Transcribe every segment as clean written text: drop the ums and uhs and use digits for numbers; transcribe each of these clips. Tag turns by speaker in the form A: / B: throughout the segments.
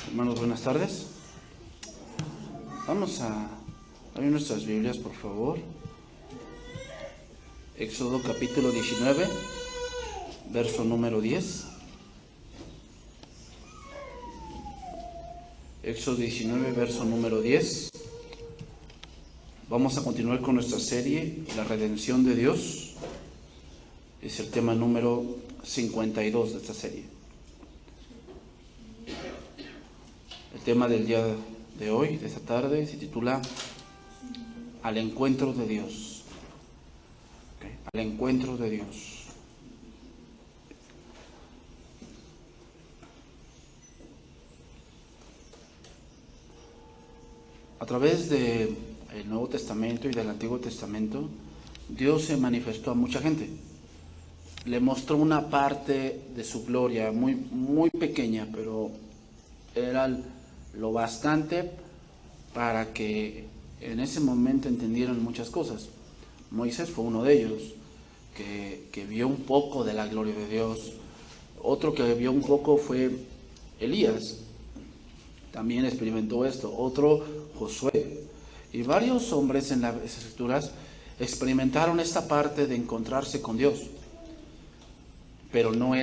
A: Hermanos, buenas tardes. Vamos a abrir nuestras Biblias, por favor. Éxodo capítulo 19, verso número 10. Éxodo 19, verso número 10. Vamos a continuar con nuestra serie, La redención de Dios. Es el tema número 52 de esta serie. El tema del día de hoy, de esta tarde, se titula Al encuentro de Dios. Al encuentro de Dios. A través del Nuevo Testamento y del Antiguo Testamento, Dios se manifestó a mucha gente. Le mostró una parte de su gloria muy pequeña, pero era lo bastante para que en ese momento entendieran muchas cosas. Moisés fue uno de ellos, que vio un poco de la gloria de Dios. Otro que vio un poco fue Elías, también experimentó esto. Otro, Josué. Y varios hombres en las Escrituras experimentaron esta parte de encontrarse con Dios, pero no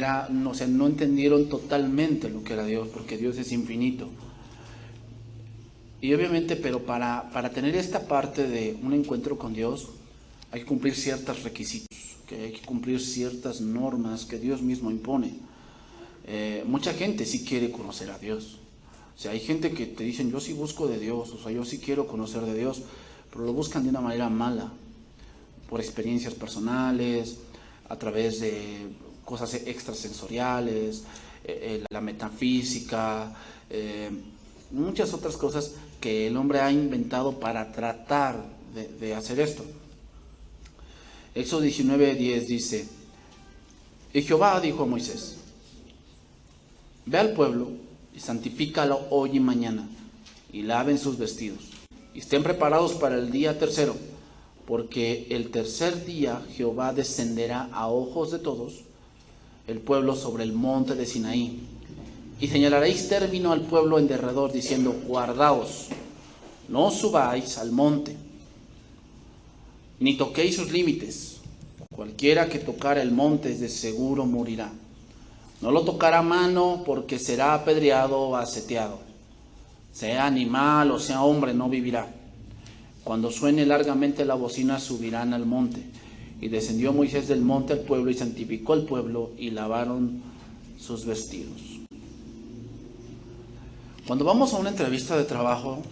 A: entendieron totalmente lo que era Dios, porque Dios es infinito. Y obviamente, pero para tener esta parte de un encuentro con Dios, hay que cumplir ciertos requisitos, ¿okay? Hay que cumplir ciertas normas que Dios mismo impone. Mucha gente sí quiere conocer a Dios. O sea, hay gente que te dicen, yo sí busco de Dios, o sea, yo sí quiero conocer de Dios, pero lo buscan de una manera mala, por experiencias personales, a través de cosas extrasensoriales, la metafísica, muchas otras cosas que el hombre ha inventado para tratar de hacer esto. Éxodo 19:10 dice, y Jehová dijo a Moisés, ve al pueblo y santifícalo hoy y mañana, y laven sus vestidos, y estén preparados para el día tercero, porque el tercer día Jehová descenderá a ojos de todos el pueblo sobre el monte de Sinaí, y señalaréis término al pueblo en derredor, diciendo, guardaos, no subáis al monte, ni toquéis sus límites. Cualquiera que tocara el monte de seguro morirá. No lo tocará a mano, porque será apedreado o aseteado. Sea animal o sea hombre, no vivirá. Cuando suene largamente la bocina, subirán al monte. Y descendió Moisés del monte al pueblo y santificó al pueblo y lavaron sus vestidos. Cuando vamos a una entrevista de trabajo,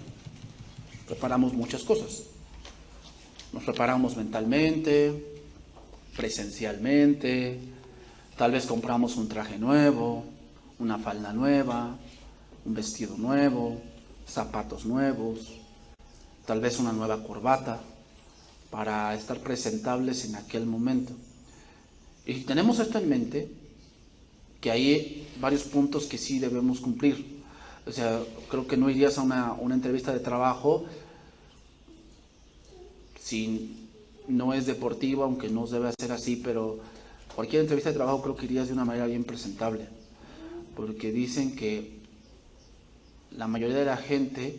A: preparamos muchas cosas. Nos preparamos mentalmente, presencialmente, tal vez compramos un traje nuevo, una falda nueva, un vestido nuevo, zapatos nuevos, tal vez una nueva corbata, para estar presentables en aquel momento. Y tenemos esto en mente, que hay varios puntos que sí debemos cumplir. O sea, creo que no irías a una entrevista de trabajo si no es deportiva, aunque no debe ser así, pero cualquier entrevista de trabajo creo que irías de una manera bien presentable, porque dicen que la mayoría de la gente,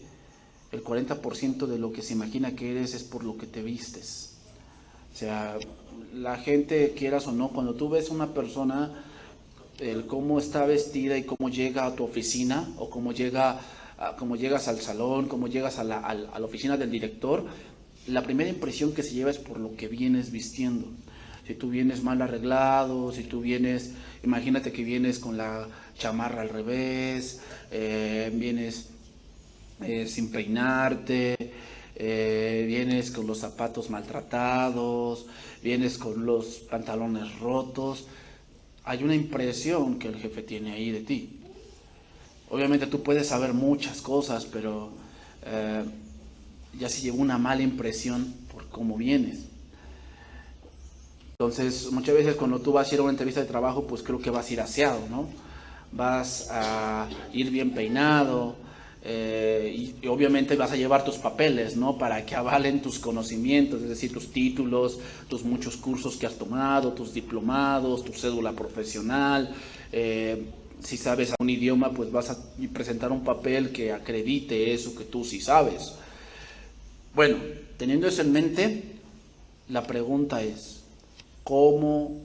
A: el 40% de lo que se imagina que eres es por lo que te vistes. O sea, la gente, quieras o no, cuando tú ves una persona, el cómo está vestida y cómo llega a tu oficina, o cómo llegas al salón, cómo llegas a la oficina del director, la primera impresión que se lleva es por lo que vienes vistiendo. Si tú vienes mal arreglado, si tú vienes, imagínate que vienes con la chamarra al revés, vienes sin peinarte, vienes con los zapatos maltratados, vienes con los pantalones rotos, hay una impresión que el jefe tiene ahí de ti. Obviamente tú puedes saber muchas cosas, pero ya se llevó una mala impresión por cómo vienes. Entonces, muchas veces cuando tú vas a ir a una entrevista de trabajo, pues creo que vas a ir aseado, ¿no? Vas a ir bien peinado, y obviamente vas a llevar tus papeles, ¿no? Para que avalen tus conocimientos, es decir, tus títulos, tus muchos cursos que has tomado, tus diplomados, tu cédula profesional, Si sabes un idioma, pues vas a presentar un papel que acredite eso que tú sí sabes. Bueno, teniendo eso en mente, la pregunta es, ¿cómo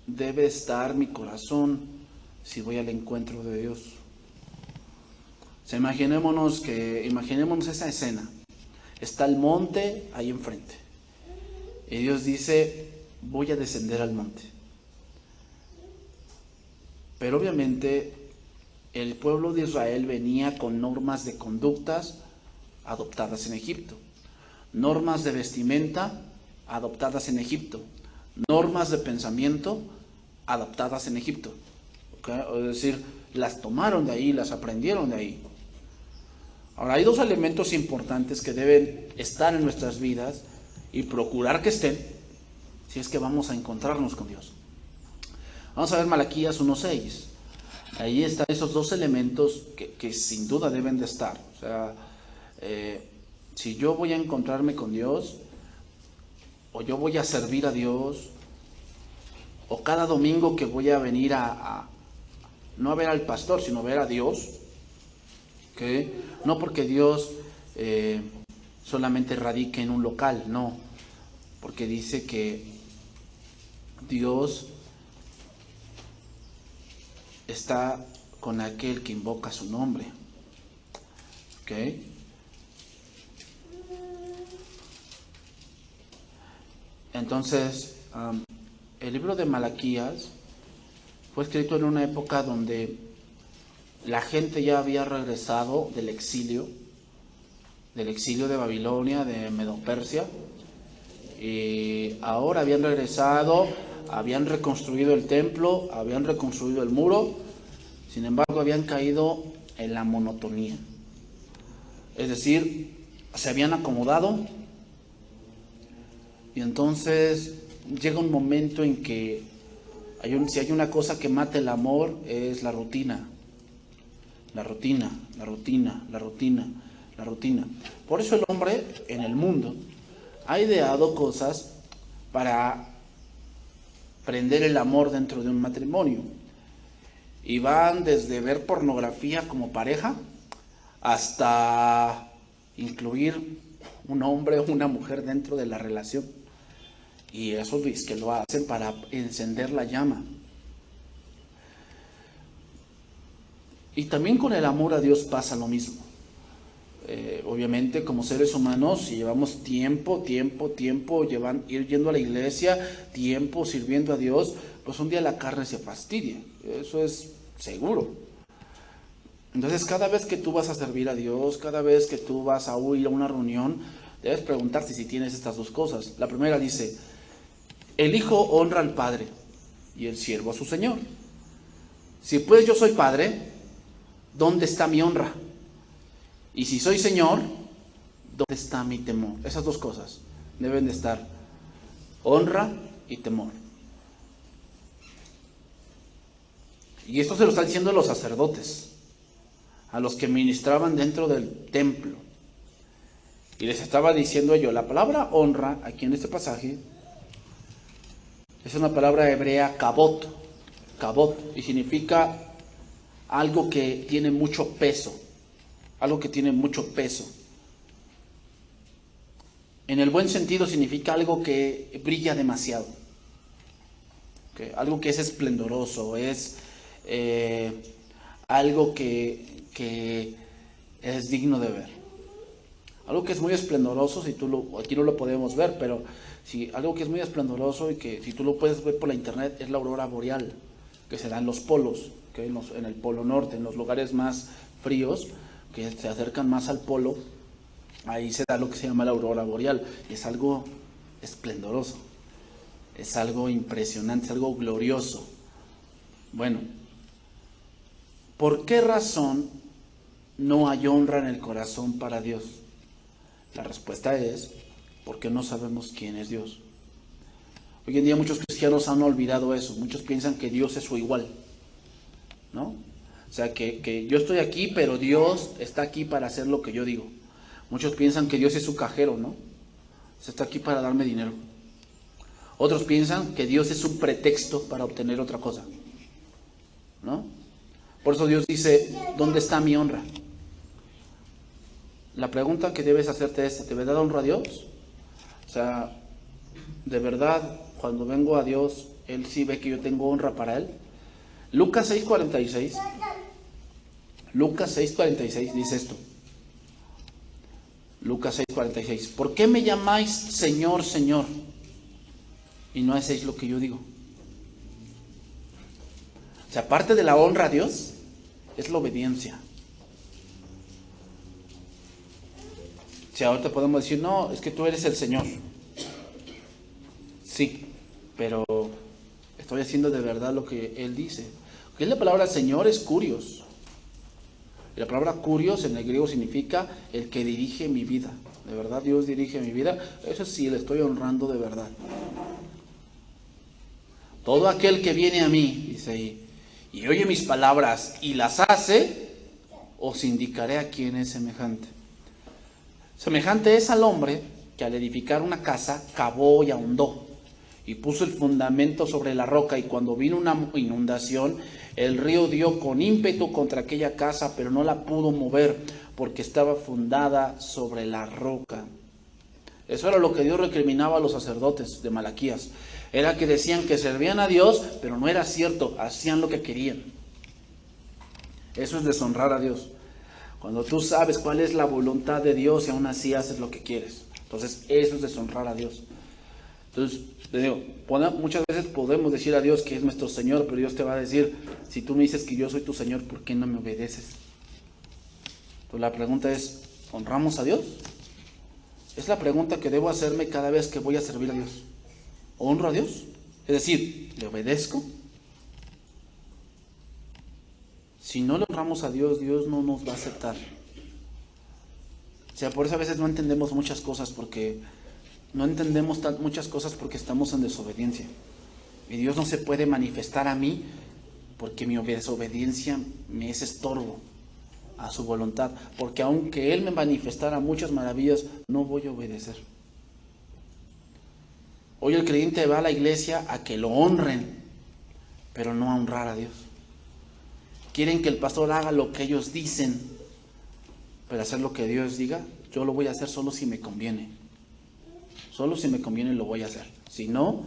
A: debe estar mi corazón si voy al encuentro de Dios? O sea, imaginémonos esa escena. Está el monte ahí enfrente. Y Dios dice, voy a descender al monte. Pero obviamente el pueblo de Israel venía con normas de conductas adoptadas en Egipto, normas de vestimenta adoptadas en Egipto, normas de pensamiento adaptadas en Egipto. ¿Okay? Es decir, las tomaron de ahí, las aprendieron de ahí. Ahora, hay dos elementos importantes que deben estar en nuestras vidas y procurar que estén si es que vamos a encontrarnos con Dios. Vamos a ver Malaquías 1:6. Ahí están esos dos elementos que sin duda deben de estar. O sea, si yo voy a encontrarme con Dios, o yo voy a servir a Dios, o cada domingo que voy a venir no a ver al pastor, sino a ver a Dios, ¿okay? No porque Dios solamente radique en un local, no, porque dice que Dios está con aquel que invoca su nombre. ¿Ok? Entonces, el libro de Malaquías fue escrito en una época donde la gente ya había regresado del exilio de Babilonia, de Medo-Persia, y ahora habían regresado, habían reconstruido el templo, habían reconstruido el muro, sin embargo habían caído en la monotonía. Es decir, se habían acomodado y entonces llega un momento en que si hay una cosa que mata el amor es la rutina. La rutina, la rutina, la rutina, la rutina. Por eso el hombre en el mundo ha ideado cosas para prender el amor dentro de un matrimonio. Y van desde ver pornografía como pareja hasta incluir un hombre o una mujer dentro de la relación. Y eso es que lo hacen para encender la llama. Y también con el amor a Dios pasa lo mismo. Obviamente como seres humanos, si llevamos tiempo, ir yendo a la iglesia, tiempo sirviendo a Dios, pues un día la carne se fastidia, eso es seguro. Entonces cada vez que tú vas a servir a Dios, cada vez que tú vas a ir a una reunión, debes preguntarte si tienes estas dos cosas. La primera dice, el hijo honra al padre y el siervo a su señor. Si pues yo soy padre, ¿dónde está mi honra? Y si soy Señor, ¿dónde está mi temor? Esas dos cosas deben de estar, honra y temor. Y esto se lo están diciendo los sacerdotes, a los que ministraban dentro del templo. Y les estaba diciendo yo, la palabra honra, aquí en este pasaje, es una palabra hebrea kabot, y significa algo que tiene mucho peso. Algo que tiene mucho peso. En el buen sentido significa algo que brilla demasiado. ¿Okay? Algo que es esplendoroso, es algo que es digno de ver. Algo que es muy esplendoroso, aquí no lo podemos ver, pero algo que es muy esplendoroso y que si tú lo puedes ver por la internet es la aurora boreal, que se da en los polos, ¿okay? En el polo norte, en los lugares más fríos, que se acercan más al polo, ahí se da lo que se llama la aurora boreal, y es algo esplendoroso, es algo impresionante, es algo glorioso. Bueno, ¿por qué razón no hay honra en el corazón para Dios? La respuesta es, porque no sabemos quién es Dios. Hoy en día muchos cristianos han olvidado eso, muchos piensan que Dios es su igual, ¿no? O sea, que yo estoy aquí, pero Dios está aquí para hacer lo que yo digo. Muchos piensan que Dios es su cajero, ¿no? O sea, está aquí para darme dinero. Otros piensan que Dios es un pretexto para obtener otra cosa, ¿no? Por eso Dios dice, ¿dónde está mi honra? La pregunta que debes hacerte es, ¿de verdad honro a Dios? O sea, ¿de verdad cuando vengo a Dios, Él sí ve que yo tengo honra para Él? Lucas 6:46. Lucas 6:46 dice esto. Lucas 6:46. ¿Por qué me llamáis Señor, Señor? Y no hacéis lo que yo digo. O sea, aparte de la honra a Dios, es la obediencia. Si ahorita podemos decir, no, es que tú eres el Señor. Sí, pero estoy haciendo de verdad lo que Él dice. Porque la palabra Señor es kurios. Y la palabra kurios en el griego significa el que dirige mi vida. De verdad Dios dirige mi vida. Eso sí, le estoy honrando de verdad. Todo aquel que viene a mí, dice ahí, y oye mis palabras y las hace, os indicaré a quién es semejante. Semejante es al hombre que al edificar una casa cavó y ahondó y puso el fundamento sobre la roca, y cuando vino una inundación, el río dio con ímpetu contra aquella casa, pero no la pudo mover porque estaba fundada sobre la roca. Eso era lo que Dios recriminaba a los sacerdotes de Malaquías. Era que decían que servían a Dios, pero no era cierto, hacían lo que querían. Eso es deshonrar a Dios. Cuando tú sabes cuál es la voluntad de Dios y aún así haces lo que quieres. Entonces eso es deshonrar a Dios. Entonces, te digo, muchas veces podemos decir a Dios que es nuestro Señor, pero Dios te va a decir, si tú me dices que yo soy tu Señor, ¿por qué no me obedeces? Entonces la pregunta es, ¿honramos a Dios? Es la pregunta que debo hacerme cada vez que voy a servir a Dios. ¿Honro a Dios? Es decir, ¿le obedezco? Si no le honramos a Dios, Dios no nos va a aceptar. O sea, por eso a veces no entendemos muchas cosas, porque no entendemos muchas cosas porque estamos en desobediencia. Y Dios no se puede manifestar a mí porque mi desobediencia me es estorbo a su voluntad. Porque aunque Él me manifestara muchas maravillas, no voy a obedecer. Hoy el creyente va a la iglesia a que lo honren, pero no a honrar a Dios. Quieren que el pastor haga lo que ellos dicen, pero hacer lo que Dios diga, yo lo voy a hacer solo si me conviene. Solo si me conviene lo voy a hacer. Si no,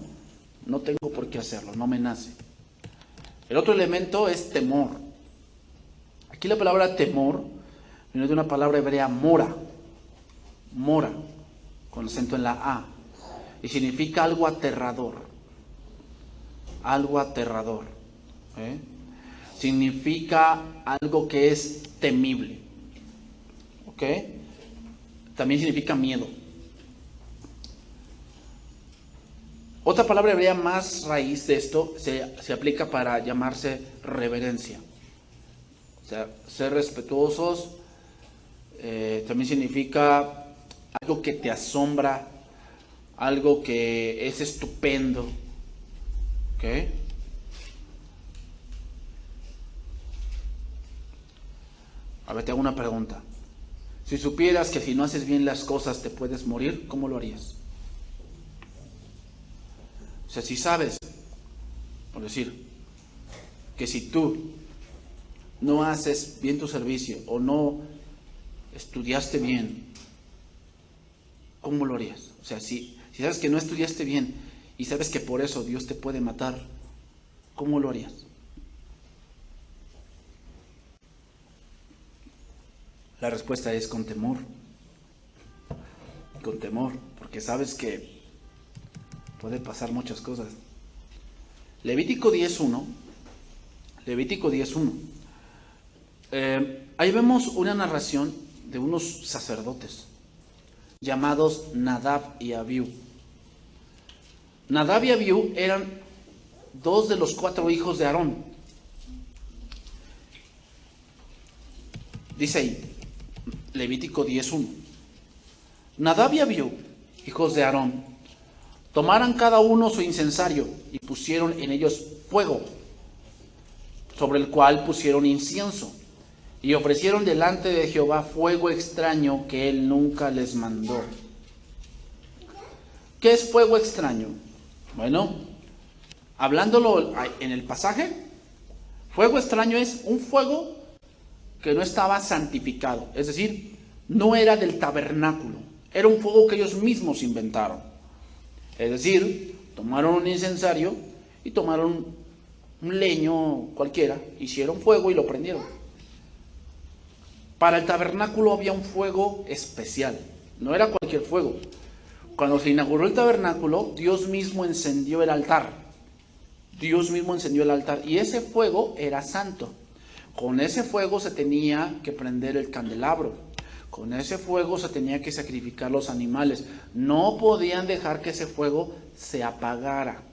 A: no tengo por qué hacerlo, no me nace. El otro elemento es temor. Aquí la palabra temor viene de una palabra hebrea mora. Mora, con acento en la A. Y significa algo aterrador. Algo aterrador. Significa algo que es temible. ¿Ok? También significa miedo. Otra palabra hebrea más raíz de esto se aplica para llamarse reverencia. O sea, ser respetuosos también significa algo que te asombra, algo que es estupendo. ¿Ok? A ver, te hago una pregunta. Si supieras que si no haces bien las cosas te puedes morir, ¿cómo lo harías? O sea, si sabes, por decir, que si tú no haces bien tu servicio o no estudiaste bien, ¿cómo lo harías? O sea, si sabes que no estudiaste bien y sabes que por eso Dios te puede matar, ¿cómo lo harías? La respuesta es con temor. Con temor, porque sabes que puede pasar muchas cosas. Levítico 10.1. Levítico 10.1. Ahí vemos una narración de unos sacerdotes llamados Nadab y Abiú. Nadab y Abiú eran dos de los 4 hijos de Aarón. Dice ahí, Levítico 10.1. Nadab y Abiú, hijos de Aarón, tomaran cada uno su incensario y pusieron en ellos fuego, sobre el cual pusieron incienso, y ofrecieron delante de Jehová fuego extraño que él nunca les mandó. ¿Qué es fuego extraño? Bueno, hablándolo en el pasaje, Fuego extraño es un fuego que no estaba santificado, es decir, no era del tabernáculo, era un fuego que ellos mismos inventaron. Es decir, tomaron un incensario y tomaron un leño cualquiera, hicieron fuego y lo prendieron. Para el tabernáculo había un fuego especial, no era cualquier fuego. Cuando se inauguró el tabernáculo, Dios mismo encendió el altar. Dios mismo encendió el altar y ese fuego era santo. Con ese fuego se tenía que prender el candelabro. Con ese fuego se tenía que sacrificar los animales. No podían dejar que ese fuego se apagara.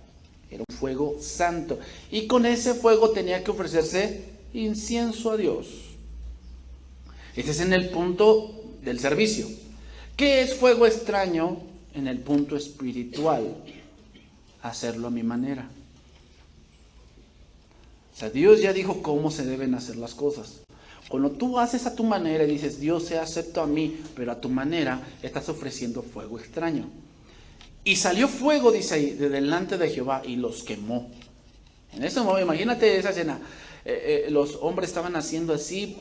A: Era un fuego santo. Y con ese fuego tenía que ofrecerse incienso a Dios. Este es en el punto del servicio. ¿Qué es fuego extraño? En el punto espiritual. Hacerlo a mi manera. O sea, Dios ya dijo cómo se deben hacer las cosas. Cuando tú haces a tu manera y dices, Dios se acepto a mí, pero a tu manera, estás ofreciendo fuego extraño. Y salió fuego, dice ahí, de delante de Jehová y los quemó. En ese momento, imagínate esa escena. Los hombres estaban haciendo así,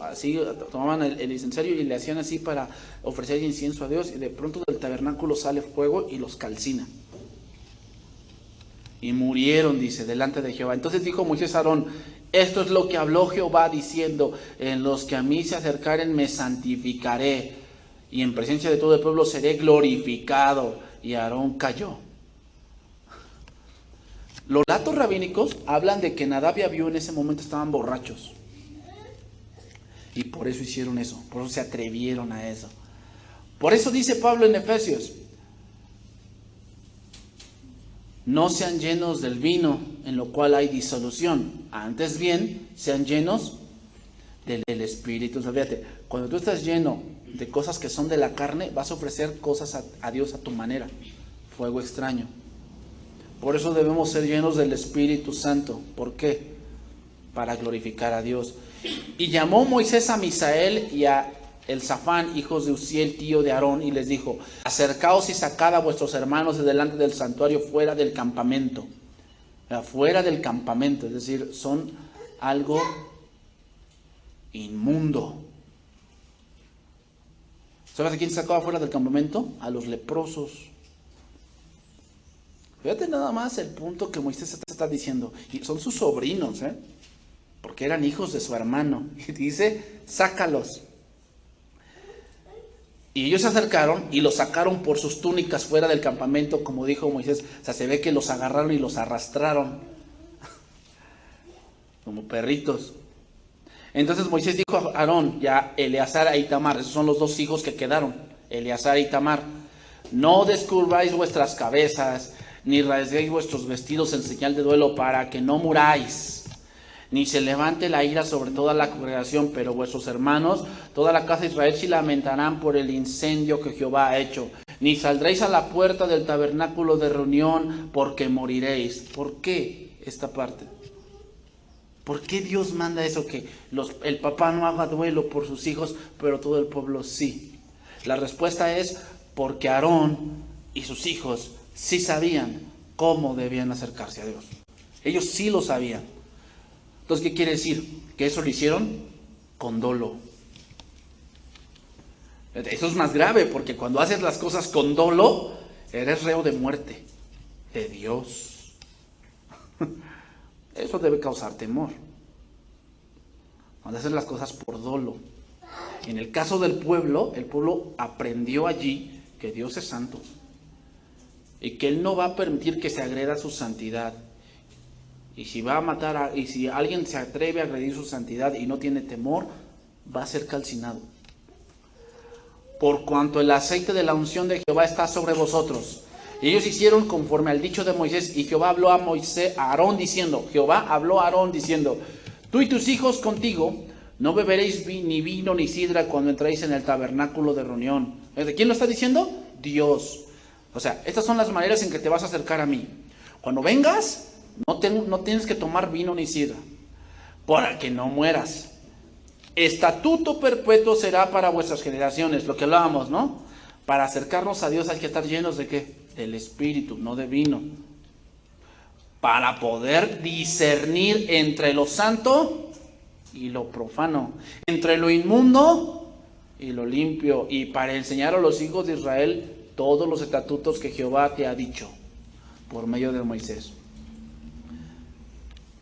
A: tomaban el incensario y le hacían así para ofrecer incienso a Dios. Y de pronto del tabernáculo sale fuego y los calcina. Y murieron, dice, delante de Jehová. Entonces dijo Moisés a Aarón, esto es lo que habló Jehová diciendo, en los que a mí se acercaren me santificaré, y en presencia de todo el pueblo seré glorificado. Y Aarón cayó. Los datos rabínicos hablan de que Nadab y Abiú en ese momento estaban borrachos. Y por eso hicieron eso, por eso se atrevieron a eso. Por eso dice Pablo en Efesios, no sean llenos del vino, en lo cual hay disolución. Antes bien, sean llenos del Espíritu. O sea, fíjate, cuando tú estás lleno de cosas que son de la carne, vas a ofrecer cosas a Dios a tu manera. Fuego extraño. Por eso debemos ser llenos del Espíritu Santo. ¿Por qué? Para glorificar a Dios. Y llamó Moisés a Misael y a Elzafán, hijos de Uziel, tío de Aarón, y les dijo, acercaos y sacad a vuestros hermanos de delante del santuario fuera del campamento. Fuera del campamento, es decir, son algo inmundo. ¿Sabes a quién sacaba fuera del campamento? A los leprosos. Fíjate nada más el punto que Moisés está diciendo. Y son sus sobrinos, porque eran hijos de su hermano. Y dice, sácalos. Y ellos se acercaron y los sacaron por sus túnicas fuera del campamento, como dijo Moisés. O sea, se ve que los agarraron y los arrastraron. Como perritos. Entonces Moisés dijo a Aarón, ya Eleazar e Itamar, esos son los dos hijos que quedaron, Eleazar e Itamar, no descubráis vuestras cabezas, ni rasguéis vuestros vestidos en señal de duelo para que no muráis, ni se levante la ira sobre toda la congregación, pero vuestros hermanos, toda la casa de Israel, sí lamentarán por el incendio que Jehová ha hecho, ni saldréis a la puerta del tabernáculo de reunión, porque moriréis. ¿Por qué esta parte? ¿Por qué Dios manda eso? Que el papá no haga duelo por sus hijos, pero todo el pueblo sí. La respuesta es porque Aarón y sus hijos sí sabían cómo debían acercarse a Dios. Ellos sí lo sabían. Entonces, ¿qué quiere decir? Que eso lo hicieron con dolo. Eso es más grave, porque cuando haces las cosas con dolo, eres reo de muerte de Dios. Eso debe causar temor. Cuando haces las cosas por dolo. En el caso del pueblo, el pueblo aprendió allí que Dios es santo. Y que Él no va a permitir que se agreda su santidad. Y si va a matar y si alguien se atreve a agredir su santidad y no tiene temor, va a ser calcinado. Por cuanto el aceite de la unción de Jehová está sobre vosotros. Y ellos hicieron conforme al dicho de Moisés, y Jehová habló a Aarón diciendo, Jehová habló a Aarón diciendo, tú y tus hijos contigo no beberéis ni vino ni sidra cuando entréis en el tabernáculo de reunión. ¿De quién lo está diciendo? Dios. O sea, estas son las maneras en que te vas a acercar a mí. Cuando vengas, no tienes que tomar vino ni sidra, para que no mueras. Estatuto perpetuo será para vuestras generaciones, lo que hablábamos, ¿no? Para acercarnos a Dios hay que estar llenos de ¿qué? Del Espíritu, no de vino. Para poder discernir entre lo santo y lo profano, entre lo inmundo y lo limpio, y para enseñar a los hijos de Israel todos los estatutos que Jehová te ha dicho por medio de Moisés.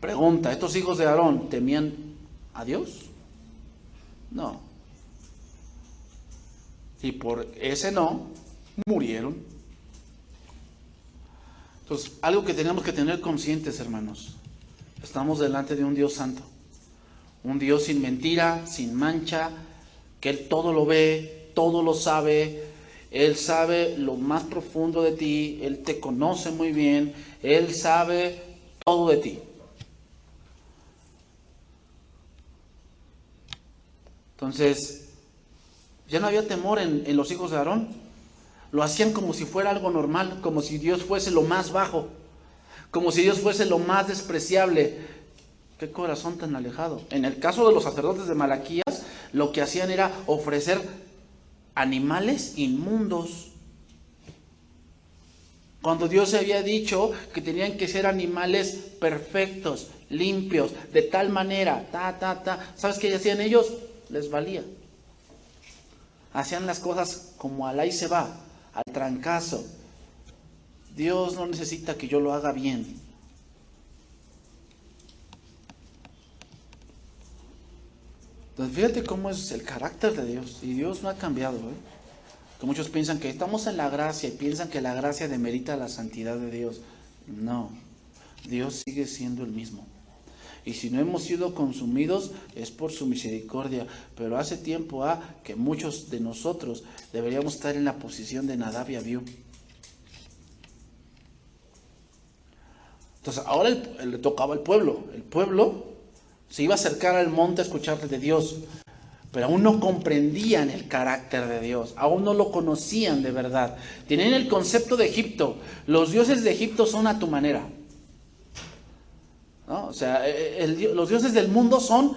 A: Pregunta, ¿estos hijos de Aarón temían a Dios? No. Y por ese no, murieron. Entonces, algo que tenemos que tener conscientes, hermanos. Estamos delante de un Dios santo. Un Dios sin mentira, sin mancha, que Él todo lo ve, todo lo sabe. Él sabe lo más profundo de ti. Él te conoce muy bien. Él sabe todo de ti. Entonces, ya no había temor en los hijos de Aarón. Lo hacían como si fuera algo normal, como si Dios fuese lo más bajo, como si Dios fuese lo más despreciable. Qué corazón tan alejado. En el caso de los sacerdotes de Malaquías, lo que hacían era ofrecer animales inmundos, cuando Dios había dicho que tenían que ser animales perfectos, limpios, de tal manera, ¿sabes qué hacían ellos? Les valía. Hacían las cosas como al ahí se va, al trancazo. Dios no necesita que yo lo haga bien. Entonces fíjate cómo es el carácter de Dios. Y Dios no ha cambiado, Que muchos piensan que estamos en la gracia y piensan que la gracia demerita la santidad de Dios. No, Dios sigue siendo el mismo. Y si no hemos sido consumidos es por su misericordia. Pero hace tiempo que muchos de nosotros deberíamos estar en la posición de Nadab y Abiú. Entonces ahora le tocaba al pueblo. El pueblo se iba a acercar al monte a escuchar de Dios, pero aún no comprendían el carácter de Dios, aún no lo conocían de verdad. Tenían el concepto de Egipto. Los dioses de Egipto son a tu manera, ¿no? O sea, los dioses del mundo son,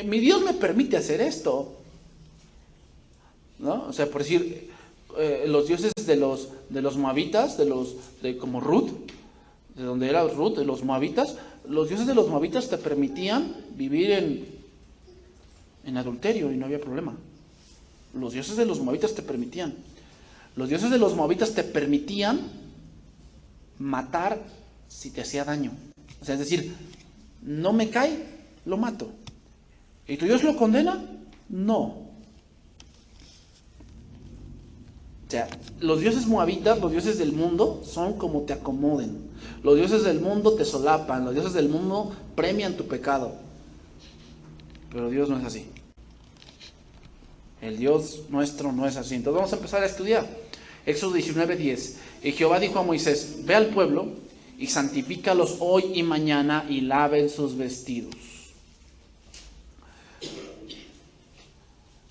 A: mi Dios me permite hacer esto, ¿no? O sea, por decir, los dioses de los moabitas, como Ruth, de donde era Ruth, de los moabitas, los dioses de los moabitas te permitían vivir en adulterio y no había problema. Los dioses de los moabitas te permitían. Los dioses de los moabitas te permitían matar si te hacía daño. O sea, es decir, no me cae, lo mato. ¿Y tu Dios lo condena? No. O sea, los dioses moabitas, los dioses del mundo, son como te acomoden. Los dioses del mundo te solapan, los dioses del mundo premian tu pecado. Pero Dios no es así. El Dios nuestro no es así. Entonces vamos a empezar a estudiar. Éxodo 19:10. Y Jehová dijo a Moisés: ve al pueblo y santifícalos hoy y mañana y laven sus vestidos.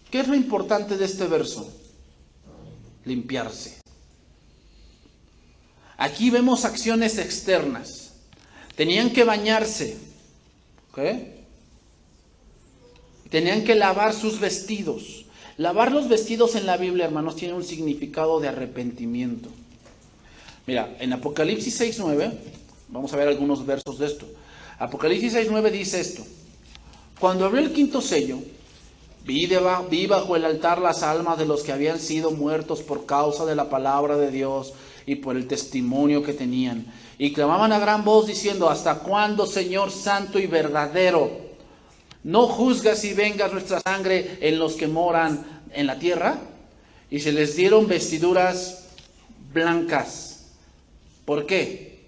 A: ¿Qué es lo importante de este verso? Limpiarse. Aquí vemos acciones externas. Tenían que bañarse, ¿ok? Tenían que lavar sus vestidos. Lavar los vestidos en la Biblia, hermanos, tiene un significado de arrepentimiento. Mira, en Apocalipsis 6:9, vamos a ver algunos versos de esto. Apocalipsis 6:9 dice esto: cuando abrió el quinto sello, vi bajo el altar las almas de los que habían sido muertos por causa de la palabra de Dios y por el testimonio que tenían. Y clamaban a gran voz diciendo: ¿hasta cuándo, Señor santo y verdadero, no juzgas y vengas nuestra sangre en los que moran en la tierra? Y se les dieron vestiduras blancas. ¿Por qué?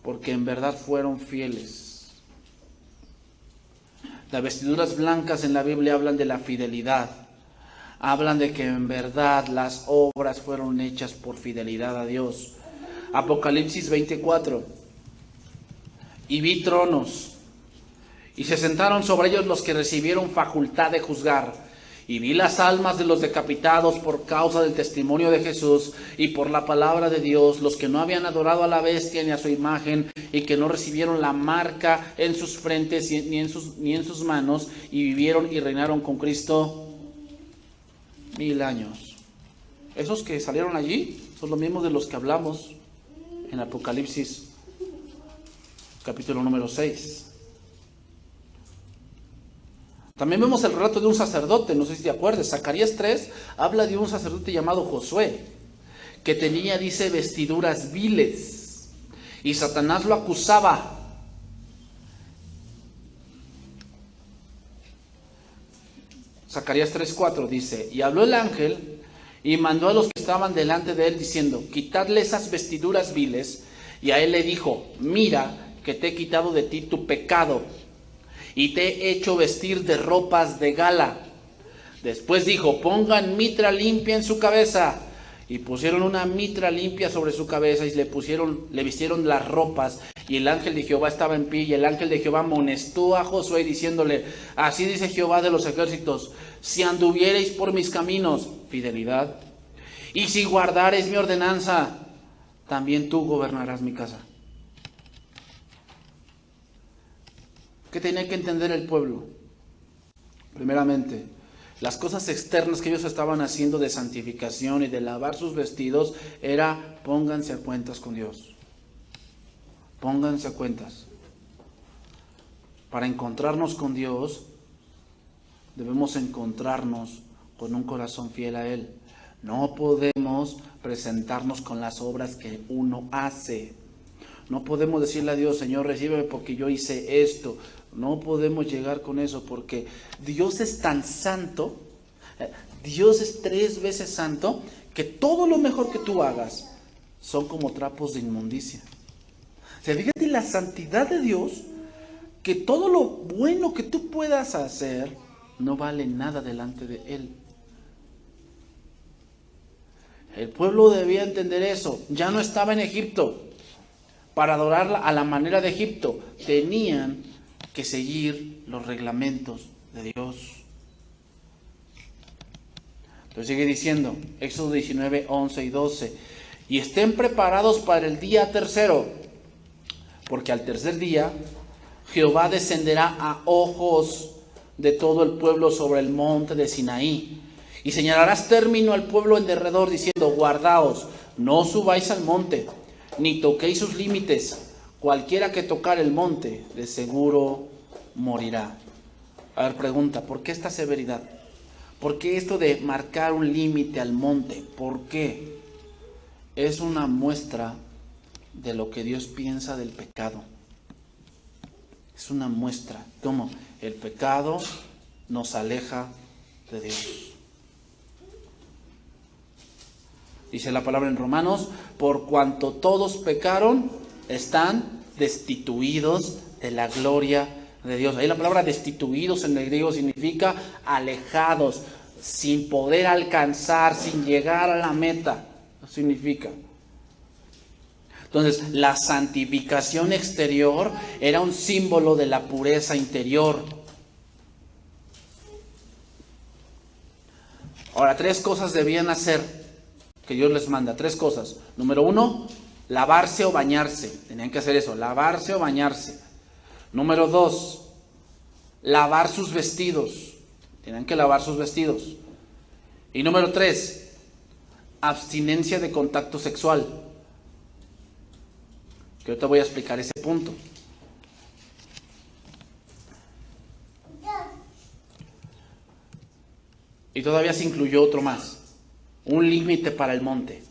A: Porque en verdad fueron fieles. Las vestiduras blancas en la Biblia hablan de la fidelidad. Hablan de que en verdad las obras fueron hechas por fidelidad a Dios. Apocalipsis 24. Y vi tronos, y se sentaron sobre ellos los que recibieron facultad de juzgar. Y vi las almas de los decapitados por causa del testimonio de Jesús y por la palabra de Dios, los que no habían adorado a la bestia ni a su imagen, y que no recibieron la marca en sus frentes ni en sus manos, y vivieron y reinaron con Cristo 1000 años. Esos que salieron allí son los mismos de los que hablamos en Apocalipsis capítulo número 6. También vemos el relato de un sacerdote, no sé si te acuerdas, Zacarías 3 habla de un sacerdote llamado Josué, que tenía, dice, vestiduras viles, y Satanás lo acusaba. Zacarías 3:4 dice, y habló el ángel y mandó a los que estaban delante de él diciendo, quitadle esas vestiduras viles, y a él le dijo, mira que te he quitado de ti tu pecado y te he hecho vestir de ropas de gala. Después dijo, pongan mitra limpia en su cabeza. Y pusieron una mitra limpia sobre su cabeza y le vistieron las ropas. Y el ángel de Jehová estaba en pie, y el ángel de Jehová amonestó a Josué diciéndole, así dice Jehová de los ejércitos, si anduviereis por mis caminos, fidelidad, y si guardareis mi ordenanza, también tú gobernarás mi casa. ¿Qué tenía que entender el pueblo? Primeramente, las cosas externas que ellos estaban haciendo de santificación y de lavar sus vestidos era pónganse a cuentas con Dios. Pónganse a cuentas. Para encontrarnos con Dios, debemos encontrarnos con un corazón fiel a Él. No podemos presentarnos con las obras que uno hace. No podemos decirle a Dios, Señor, recíbeme porque yo hice esto. No podemos llegar con eso porque Dios es tan santo, Dios es 3 veces santo, que todo lo mejor que tú hagas son como trapos de inmundicia. O sea, fíjate la santidad de Dios, que todo lo bueno que tú puedas hacer no vale nada delante de Él. El pueblo debía entender eso. Ya no estaba en Egipto para adorarla a la manera de Egipto. Tenían que seguir los reglamentos de Dios. Entonces sigue diciendo, Éxodo 19, 11 y 12. Y estén preparados para el día tercero, porque al tercer día Jehová descenderá a ojos de todo el pueblo sobre el monte de Sinaí. Y señalarás término al pueblo en derredor, diciendo, guardaos, no subáis al monte, ni toquéis sus límites. Cualquiera que tocar el monte, de seguro morirá. A ver, pregunta, ¿por qué esta severidad? ¿Por qué esto de marcar un límite al monte? ¿Por qué? Es una muestra de lo que Dios piensa del pecado. Es una muestra. ¿Cómo? El pecado nos aleja de Dios. Dice la palabra en Romanos, por cuanto todos pecaron, están destituidos de la gloria de Dios. Ahí la palabra destituidos en el griego significa alejados, sin poder alcanzar, sin llegar a la meta. Eso significa. Entonces, la santificación exterior era un símbolo de la pureza interior. Ahora, 3 cosas debían hacer que Dios les manda, 3 cosas. Número 1, lavarse o bañarse. Tenían que hacer eso, lavarse o bañarse. Número 2, lavar sus vestidos. Tenían que lavar sus vestidos. Y número 3, abstinencia de contacto sexual. Que ahorita voy a explicar ese punto. Y todavía se incluyó otro más. Un límite para el monte.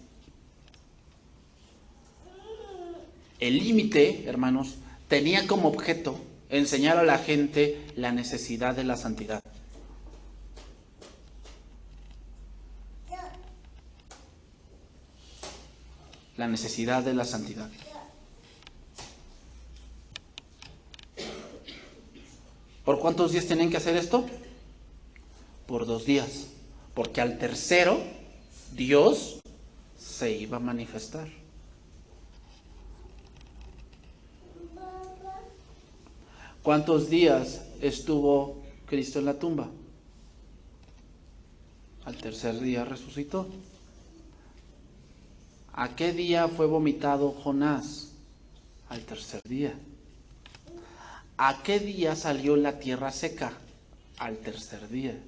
A: El límite, hermanos, tenía como objeto enseñar a la gente la necesidad de la santidad. La necesidad de la santidad. ¿Por cuántos días tienen que hacer esto? Por 2 días. Porque al tercero Dios se iba a manifestar. ¿Cuántos días estuvo Cristo en la tumba? Al tercer día resucitó. ¿A qué día fue vomitado Jonás? Al tercer día. ¿A qué día salió la tierra seca? Al tercer día.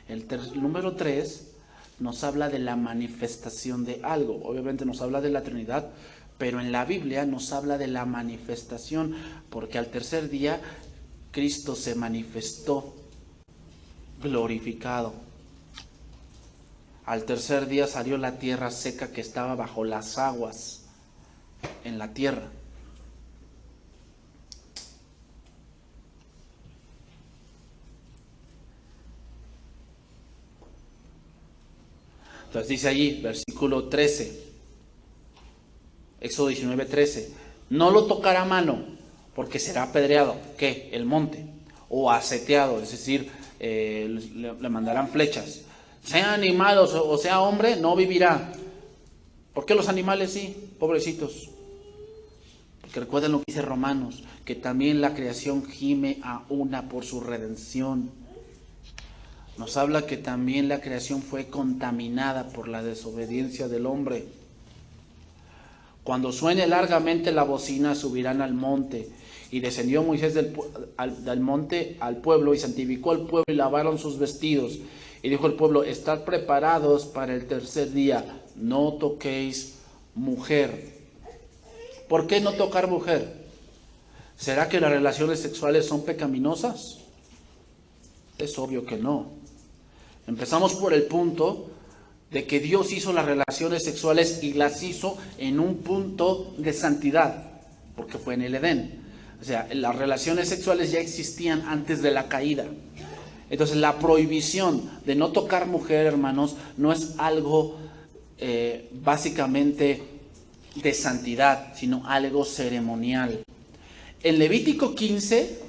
A: El número 3 nos habla de la manifestación de algo. Obviamente nos habla de la Trinidad, pero en la Biblia nos habla de la manifestación, porque al tercer día Cristo se manifestó glorificado. Al tercer día salió la tierra seca que estaba bajo las aguas en la tierra. Entonces dice allí, versículo 13, Éxodo 19:13, no lo tocará a mano, porque será apedreado, ¿qué? El monte, o aseteado, es decir, le mandarán flechas. Sea animal o sea hombre, no vivirá. ¿Por qué los animales sí? Pobrecitos. Porque recuerden lo que dice Romanos, que también la creación gime a una por su redención. Nos habla que también la creación fue contaminada por la desobediencia del hombre. Cuando suene largamente la bocina, subirán al monte. Y descendió Moisés del monte al pueblo y santificó al pueblo y lavaron sus vestidos. Y dijo el pueblo, estad preparados para el tercer día, no toquéis mujer. ¿Por qué no tocar mujer? ¿Será que las relaciones sexuales son pecaminosas? Es obvio que no. Empezamos por el punto de que Dios hizo las relaciones sexuales y las hizo en un punto de santidad, porque fue en el Edén. O sea, las relaciones sexuales ya existían antes de la caída. Entonces, la prohibición de no tocar mujer, hermanos, no es algo básicamente de santidad, sino algo ceremonial. En Levítico 15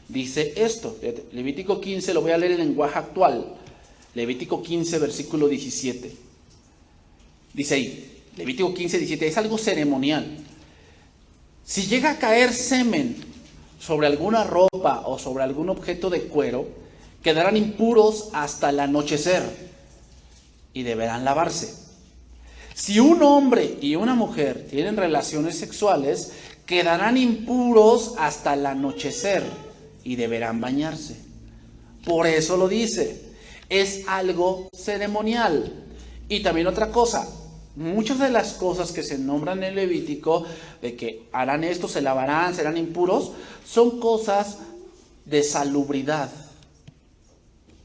A: dice esto. Levítico 15, lo voy a leer en lenguaje actual. Levítico 15, versículo 17. Dice ahí, Levítico 15, 17, es algo ceremonial. Si llega a caer semen sobre alguna ropa o sobre algún objeto de cuero, quedarán impuros hasta el anochecer y deberán lavarse. Si un hombre y una mujer tienen relaciones sexuales, quedarán impuros hasta el anochecer y deberán bañarse. Por eso lo dice, es algo ceremonial. Y también otra cosa, muchas de las cosas que se nombran en Levítico, de que harán esto, se lavarán, serán impuros, son cosas de salubridad.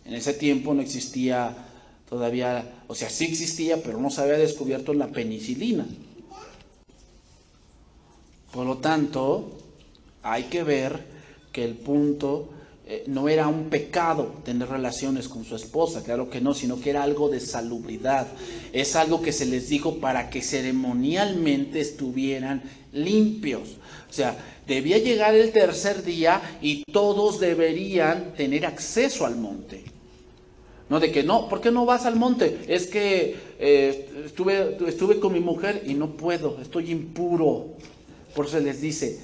A: En ese tiempo no existía todavía, o sea, sí existía, pero no se había descubierto la penicilina. Por lo tanto, hay que ver que el punto no era un pecado tener relaciones con su esposa, claro que no, sino que era algo de salubridad. Es algo que se les dijo para que ceremonialmente estuvieran limpios. O sea, debía llegar el tercer día y todos deberían tener acceso al monte. No de que no, ¿por qué no vas al monte? Es que estuve con mi mujer y no puedo, estoy impuro. Por eso les dice,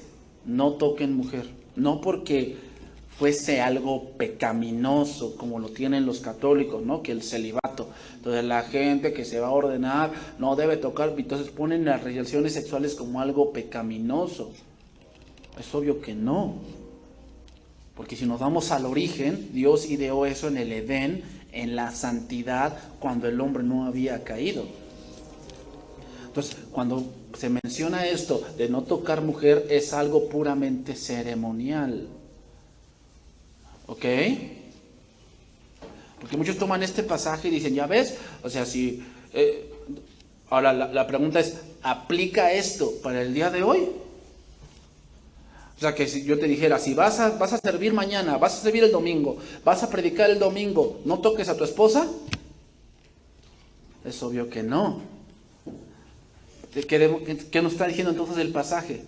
A: no toquen mujer. No porque fuese algo pecaminoso, como lo tienen los católicos, ¿no? Que el celibato. Entonces la gente que se va a ordenar no debe tocar, entonces ponen las relaciones sexuales como algo pecaminoso. Es obvio que no. Porque si nos vamos al origen, Dios ideó eso en el Edén, en la santidad, cuando el hombre no había caído. Entonces, cuando se menciona esto de no tocar mujer, es algo puramente ceremonial. ¿Ok? Porque muchos toman este pasaje y dicen, ya ves, o sea, si... ahora la pregunta es, ¿aplica esto para el día de hoy? O sea, que si yo te dijera, si vas a servir mañana, vas a servir el domingo, vas a predicar el domingo, ¿no toques a tu esposa? Es obvio que no. ¿Qué nos está diciendo entonces el pasaje?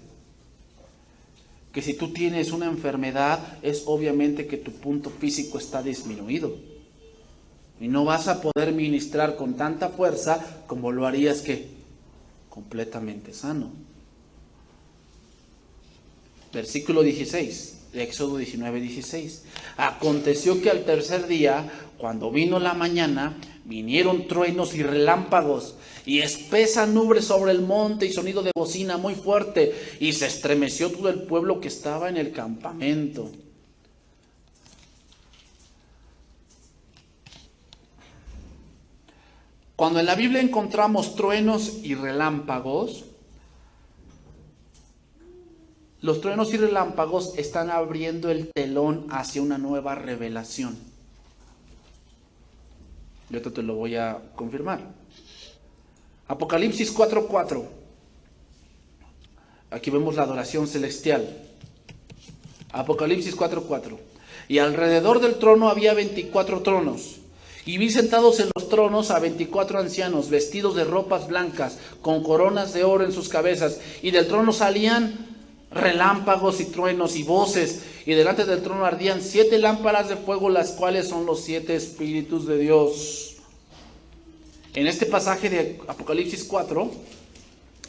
A: Que si tú tienes una enfermedad, es obviamente que tu punto físico está disminuido. Y no vas a poder ministrar con tanta fuerza como lo harías que completamente sano. Versículo 16, de Éxodo 19, 16. Aconteció que al tercer día, cuando vino la mañana, vinieron truenos y relámpagos, y espesa nube sobre el monte, y sonido de bocina muy fuerte, y se estremeció todo el pueblo que estaba en el campamento. Cuando en la Biblia encontramos truenos y relámpagos, Los truenos y relámpagos están abriendo el telón hacia una nueva revelación. Yo te lo voy a confirmar. Apocalipsis 4:4. Aquí vemos la adoración celestial. Apocalipsis 4:4. Y alrededor del trono había 24 tronos. Y vi sentados en los tronos a 24 ancianos, vestidos de ropas blancas, con coronas de oro en sus cabezas. Y del trono salían relámpagos y truenos y voces. Y delante del trono ardían 7 lámparas de fuego, las cuales son los 7 espíritus de Dios. En este pasaje de Apocalipsis 4,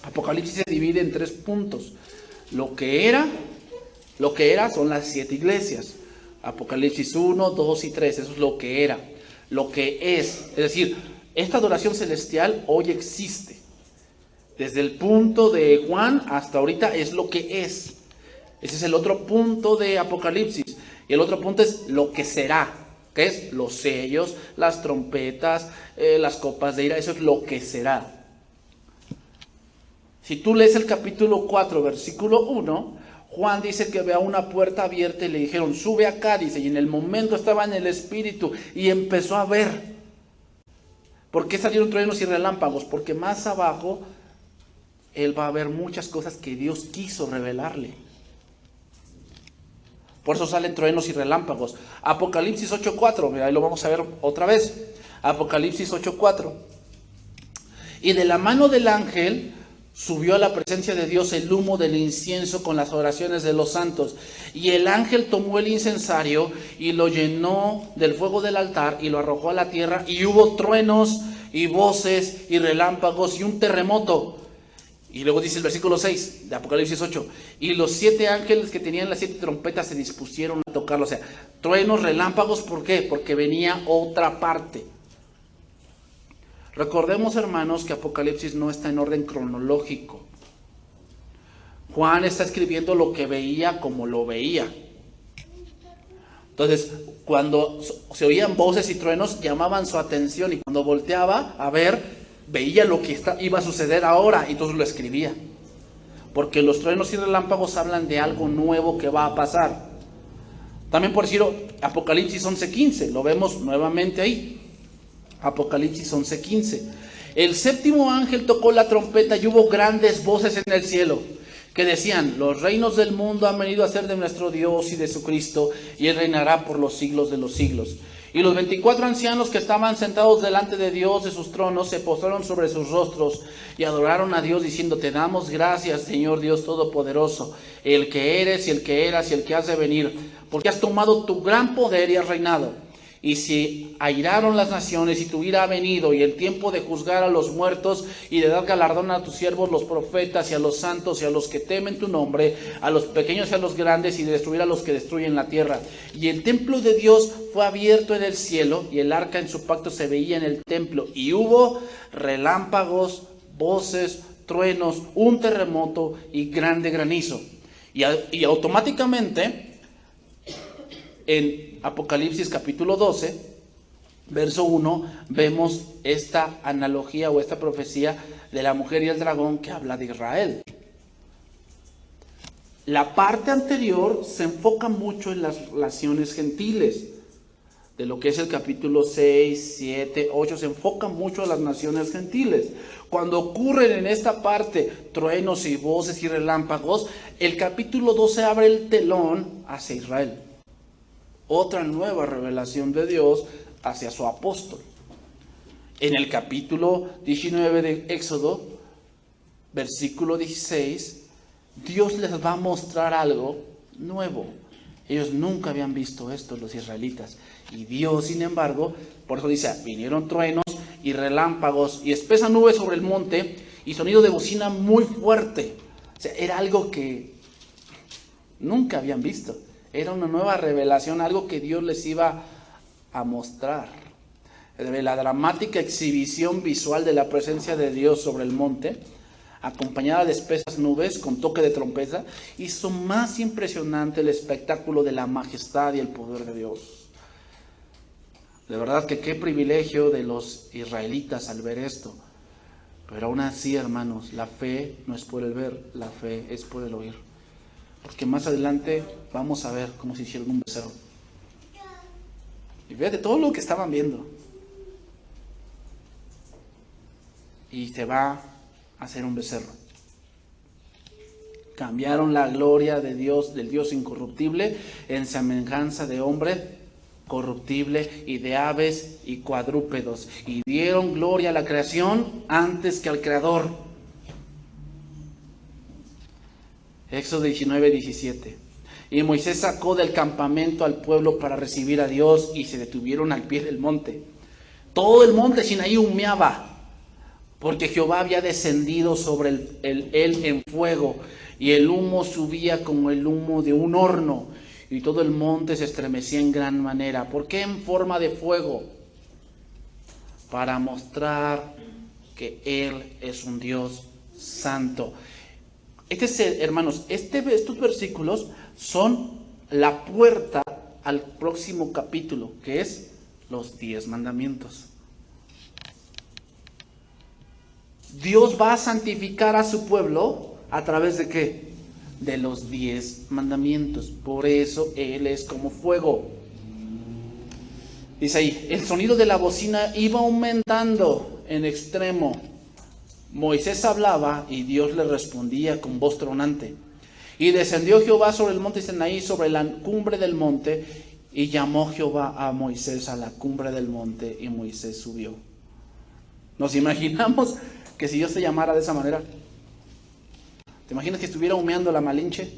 A: Apocalipsis se divide en 3 puntos. Lo que era son las 7 iglesias. Apocalipsis 1, 2 y 3, eso es lo que era. Lo que es decir, esta adoración celestial hoy existe. Desde el punto de Juan hasta ahorita es lo que es. Ese es el otro punto de Apocalipsis. Y el otro punto es lo que será, que es los sellos, las trompetas, las copas de ira. Eso es lo que será. Si tú lees el capítulo 4, versículo 1, Juan dice que ve a una puerta abierta y le dijeron, sube acá, dice, y en el momento estaba en el espíritu y empezó a ver. ¿Por qué salieron truenos y relámpagos? Porque más abajo él va a ver muchas cosas que Dios quiso revelarle. Por eso salen truenos y relámpagos. Apocalipsis 8:4, ahí lo vamos a ver otra vez. Apocalipsis 8:4. Y de la mano del ángel subió a la presencia de Dios el humo del incienso con las oraciones de los santos. Y el ángel tomó el incensario y lo llenó del fuego del altar y lo arrojó a la tierra. Y hubo truenos y voces y relámpagos y un terremoto. Y luego dice el versículo 6 de Apocalipsis 8. Y los 7 ángeles que tenían las 7 trompetas se dispusieron a tocarlo. O sea, truenos, relámpagos, ¿por qué? Porque venía otra parte. Recordemos, hermanos, que Apocalipsis no está en orden cronológico. Juan está escribiendo lo que veía como lo veía. Entonces, cuando se oían voces y truenos, llamaban su atención, y cuando volteaba a ver, veía lo que iba a suceder ahora, y entonces lo escribía. Porque los truenos y relámpagos hablan de algo nuevo que va a pasar. También, por decirlo, Apocalipsis 11:15, lo vemos nuevamente ahí. Apocalipsis 11:15. El séptimo ángel tocó la trompeta y hubo grandes voces en el cielo que decían, los reinos del mundo han venido a ser de nuestro Dios y de su Cristo, y Él reinará por los siglos de los siglos. Y los 24 ancianos que estaban sentados delante de Dios de sus tronos se postraron sobre sus rostros y adoraron a Dios diciendo, te damos gracias, Señor Dios Todopoderoso, el que eres y el que eras y el que has de venir, porque has tomado tu gran poder y has reinado. Y se airaron las naciones y tu ira ha venido, y el tiempo de juzgar a los muertos y de dar galardón a tus siervos los profetas y a los santos y a los que temen tu nombre, a los pequeños y a los grandes, y de destruir a los que destruyen la tierra. Y el templo de Dios fue abierto en el cielo, y el arca en su pacto se veía en el templo, y hubo relámpagos, voces, truenos, un terremoto y grande granizo. Y automáticamente en Apocalipsis capítulo 12, verso 1, vemos esta analogía o esta profecía de la mujer y el dragón que habla de Israel. La parte anterior se enfoca mucho en las naciones gentiles. De lo que es el capítulo 6, 7, 8, se enfoca mucho en las naciones gentiles. Cuando ocurren en esta parte truenos y voces y relámpagos, el capítulo 12 abre el telón hacia Israel. Otra nueva revelación de Dios hacia su apóstol. En el capítulo 19 de Éxodo, versículo 16, Dios les va a mostrar algo nuevo. Ellos nunca habían visto esto, los israelitas. Y Dios, sin embargo, por eso dice, vinieron truenos y relámpagos y espesa nube sobre el monte y sonido de bocina muy fuerte. O sea, era algo que nunca habían visto. Era una nueva revelación, algo que Dios les iba a mostrar. La dramática exhibición visual de la presencia de Dios sobre el monte, acompañada de espesas nubes con toque de trompeta, hizo más impresionante el espectáculo de la majestad y el poder de Dios. De verdad que qué privilegio de los israelitas al ver esto. Pero aún así, hermanos, la fe no es por el ver, la fe es por el oír. Porque más adelante vamos a ver cómo se hicieron un becerro. Y fíjate todo lo que estaban viendo. Y se va a hacer un becerro. Cambiaron la gloria de Dios, del Dios incorruptible, en semejanza de hombre corruptible y de aves y cuadrúpedos. Y dieron gloria a la creación antes que al Creador. Éxodo 19:17. Y Moisés sacó del campamento al pueblo para recibir a Dios y se detuvieron al pie del monte. Todo el monte Sinaí humeaba, porque Jehová había descendido sobre él en fuego, y el humo subía como el humo de un horno, y todo el monte se estremecía en gran manera. ¿Por qué en forma de fuego? Para mostrar que Él es un Dios santo. Hermanos, estos versículos son la puerta al próximo capítulo, que es los 10 mandamientos. Dios va a santificar a su pueblo a través de ¿qué? De los 10 mandamientos. Por eso Él es como fuego. Dice ahí, el sonido de la bocina iba aumentando en extremo. Moisés hablaba y Dios le respondía con voz tronante. Y descendió Jehová sobre el monte Sinaí, sobre la cumbre del monte, y llamó Jehová a Moisés a la cumbre del monte, y Moisés subió. Nos imaginamos que si Dios te llamara de esa manera, ¿te imaginas que estuviera humeando la Malinche?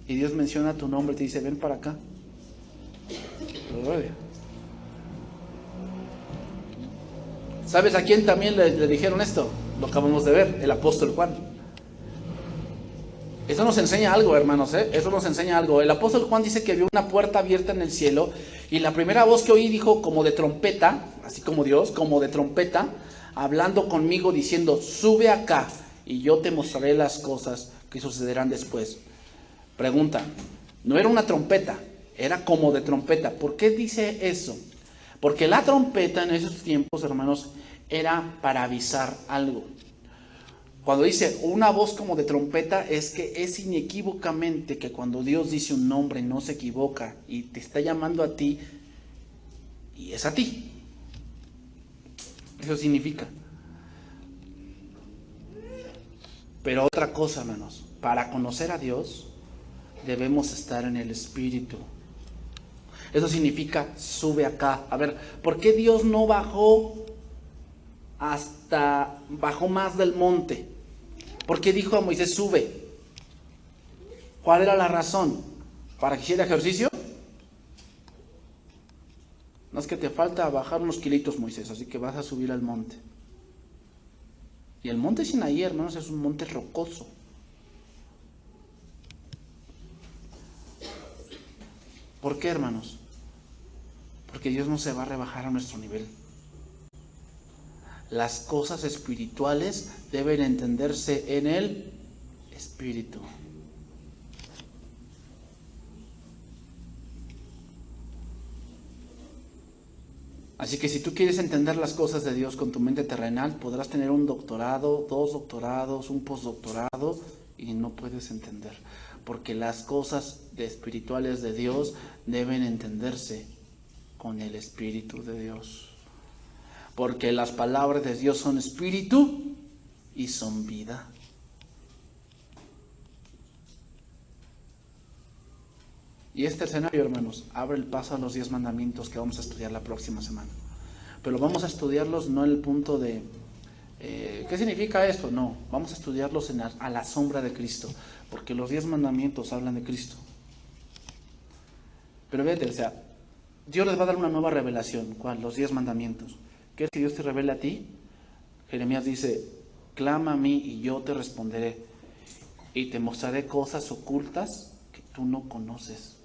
A: Y Dios menciona tu nombre y te dice, ven para acá. ¿Sabes a quién también le dijeron esto? Lo acabamos de ver, el apóstol Juan. Eso nos enseña algo, hermanos, Eso nos enseña algo. El apóstol Juan dice que vio una puerta abierta en el cielo y la primera voz que oí dijo como de trompeta, así como Dios, como de trompeta, hablando conmigo diciendo, sube acá y yo te mostraré las cosas que sucederán después. Pregunta, no era una trompeta, era como de trompeta. ¿Por qué dice eso? Porque la trompeta en esos tiempos, hermanos, era para avisar algo. Cuando dice una voz como de trompeta, es que es inequívocamente que cuando Dios dice un nombre no se equivoca y te está llamando a ti, y es a ti. Eso significa. Pero otra cosa, hermanos, para conocer a Dios debemos estar en el Espíritu. Eso significa sube acá. A ver, ¿por qué Dios no bajó más del monte? ¿Por qué dijo a Moisés sube? ¿Cuál era la razón? ¿Para que hiciera ejercicio? No, es que te falta bajar unos kilitos, Moisés, así que vas a subir al monte. Y el monte Sinaí, hermanos, es un monte rocoso. ¿Por qué, hermanos? Porque Dios no se va a rebajar a nuestro nivel. Las cosas espirituales deben entenderse en el Espíritu. Así que si tú quieres entender las cosas de Dios con tu mente terrenal, podrás tener un doctorado, 2 doctorados, un postdoctorado y no puedes entender. Porque las cosas espirituales de Dios deben entenderse con el Espíritu de Dios. Porque las palabras de Dios son espíritu y son vida. Y este escenario, hermanos, abre el paso a los 10 mandamientos que vamos a estudiar la próxima semana. Pero vamos a estudiarlos no en el punto de ¿qué significa esto? No, vamos a estudiarlos a la sombra de Cristo, porque los 10 mandamientos hablan de Cristo. Pero fíjate, o sea, Dios les va a dar una nueva revelación. ¿Cuál? Los 10 mandamientos. ¿Quieres que Dios te revele a ti? Jeremías dice, clama a mí y yo te responderé y te mostraré cosas ocultas que tú no conoces.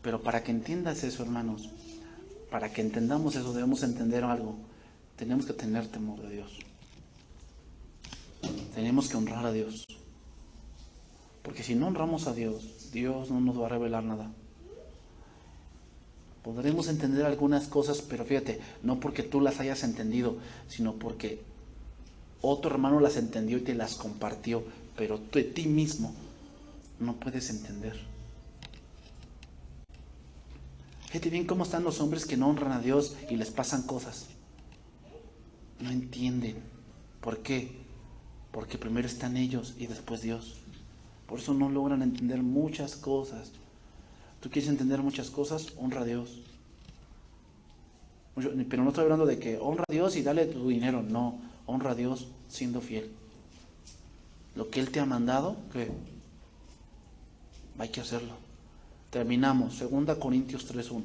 A: Pero para que entiendas eso, hermanos, para que entendamos eso, debemos entender algo. Tenemos que tener temor de Dios. Tenemos que honrar a Dios. Porque si no honramos a Dios, Dios no nos va a revelar nada. Podremos entender algunas cosas, pero fíjate, no porque tú las hayas entendido, sino porque otro hermano las entendió y te las compartió, pero tú de ti mismo no puedes entender. Fíjate bien cómo están los hombres que no honran a Dios y les pasan cosas. No entienden. ¿Por qué? Porque primero están ellos y después Dios. Por eso no logran entender muchas cosas. ¿Tú quieres entender muchas cosas? Honra a Dios. Pero no estoy hablando de que honra a Dios y dale tu dinero. No, honra a Dios siendo fiel. Lo que Él te ha mandado, ¿qué? Hay que hacerlo. Terminamos, 2 Corintios 3:1.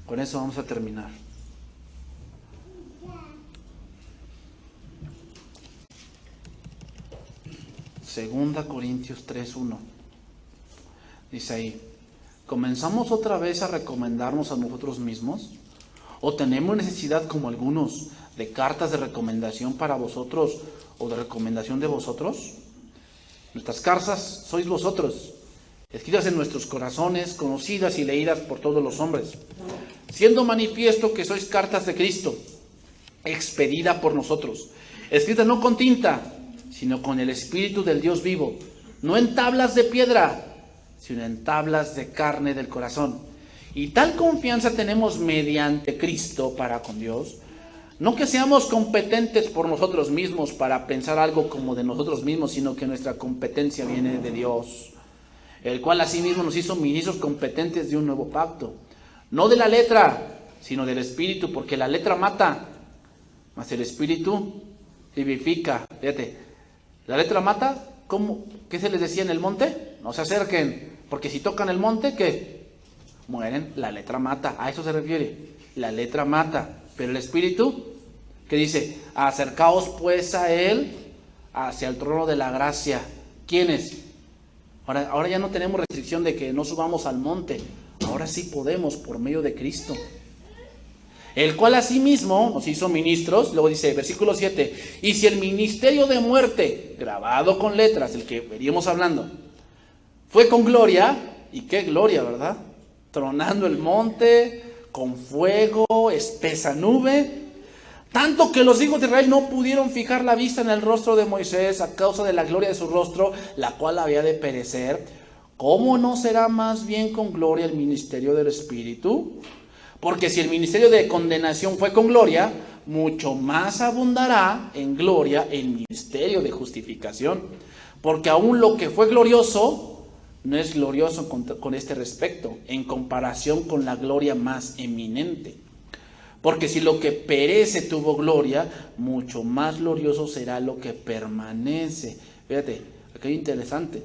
A: Con eso vamos a terminar. Segunda Corintios 3:1. Dice ahí: ¿comenzamos otra vez a recomendarnos a nosotros mismos? ¿O tenemos necesidad, como algunos, de cartas de recomendación para vosotros o de recomendación de vosotros? Nuestras cartas sois vosotros, escritas en nuestros corazones, conocidas y leídas por todos los hombres, siendo manifiesto que sois cartas de Cristo, expedida por nosotros, escrita no con tinta, sino con el Espíritu del Dios vivo, no en tablas de piedra, sino en tablas de carne del corazón. Y tal confianza tenemos mediante Cristo para con Dios, no que seamos competentes por nosotros mismos para pensar algo como de nosotros mismos, sino que nuestra competencia viene de Dios, el cual asimismo nos hizo ministros competentes de un nuevo pacto, no de la letra, sino del Espíritu, porque la letra mata, mas el Espíritu vivifica. Fíjate, la letra mata. ¿Cómo? ¿Qué se les decía en el monte? No se acerquen, porque si tocan el monte, ¿qué? Mueren. La letra mata, a eso se refiere. La letra mata, pero el Espíritu, ¿qué dice? Acercaos pues a Él, hacia el trono de la gracia. ¿Quiénes? Ahora ya no tenemos restricción de que no subamos al monte. Ahora sí podemos por medio de Cristo, el cual asimismo nos hizo ministros. Luego dice, versículo 7, y si el ministerio de muerte, grabado con letras, el que veníamos hablando, fue con gloria, y qué gloria, ¿verdad? Tronando el monte, con fuego, espesa nube, tanto que los hijos de Israel no pudieron fijar la vista en el rostro de Moisés a causa de la gloria de su rostro, la cual había de perecer, ¿cómo no será más bien con gloria el ministerio del Espíritu? Porque si el ministerio de condenación fue con gloria, mucho más abundará en gloria el ministerio de justificación. Porque aún lo que fue glorioso no es glorioso con este respecto, en comparación con la gloria más eminente. Porque si lo que perece tuvo gloria, mucho más glorioso será lo que permanece. Fíjate, aquí hay interesante.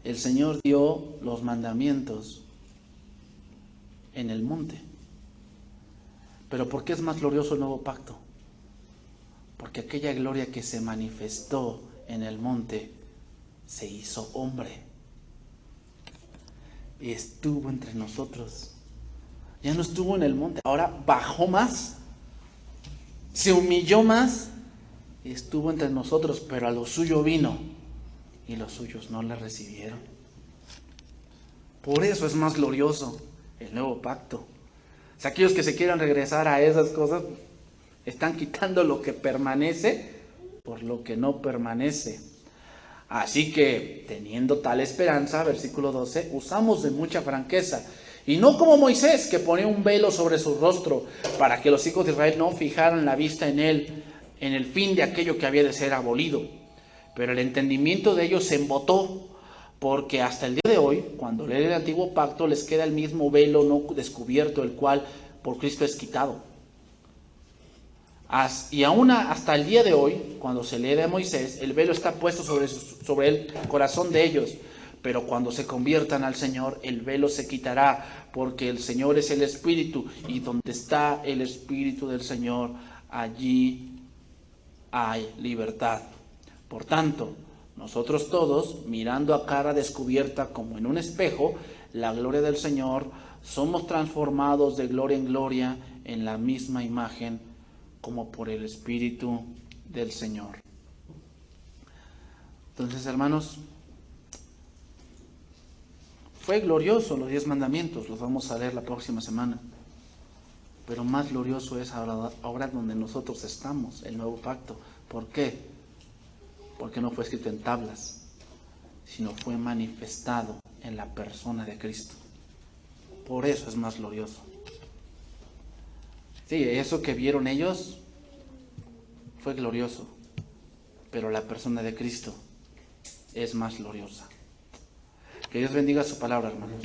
A: El Señor dio los mandamientos en el monte. Pero ¿por qué es más glorioso el nuevo pacto? Porque aquella gloria que se manifestó en el monte se hizo hombre y estuvo entre nosotros. Ya no estuvo en el monte, ahora bajó más, se humilló más y estuvo entre nosotros, pero a lo suyo vino y los suyos no le recibieron. Por eso es más glorioso el nuevo pacto. O sea, aquellos que se quieran regresar a esas cosas están quitando lo que permanece por lo que no permanece. Así que, teniendo tal esperanza, versículo 12, usamos de mucha franqueza, y no como Moisés, que ponía un velo sobre su rostro para que los hijos de Israel no fijaran la vista en él, en el fin de aquello que había de ser abolido. Pero el entendimiento de ellos se embotó, porque hasta el día de hoy, cuando leen el antiguo pacto, les queda el mismo velo no descubierto, el cual por Cristo es quitado. Y aún hasta el día de hoy, cuando se lee de Moisés, el velo está puesto sobre el corazón de ellos. Pero cuando se conviertan al Señor, el velo se quitará, porque el Señor es el Espíritu, y donde está el Espíritu del Señor, allí hay libertad. Por tanto, nosotros todos, mirando a cara descubierta como en un espejo, la gloria del Señor, somos transformados de gloria en gloria en la misma imagen como por el Espíritu del Señor. Entonces, hermanos, fue glorioso los 10 mandamientos, los vamos a leer la próxima semana. Pero más glorioso es ahora donde nosotros estamos, el nuevo pacto. ¿Por qué? porque no fue escrito en tablas, sino fue manifestado en la persona de Cristo. Por eso es más glorioso. Sí, eso que vieron ellos fue glorioso, pero la persona de Cristo es más gloriosa. Que Dios bendiga su palabra, hermanos.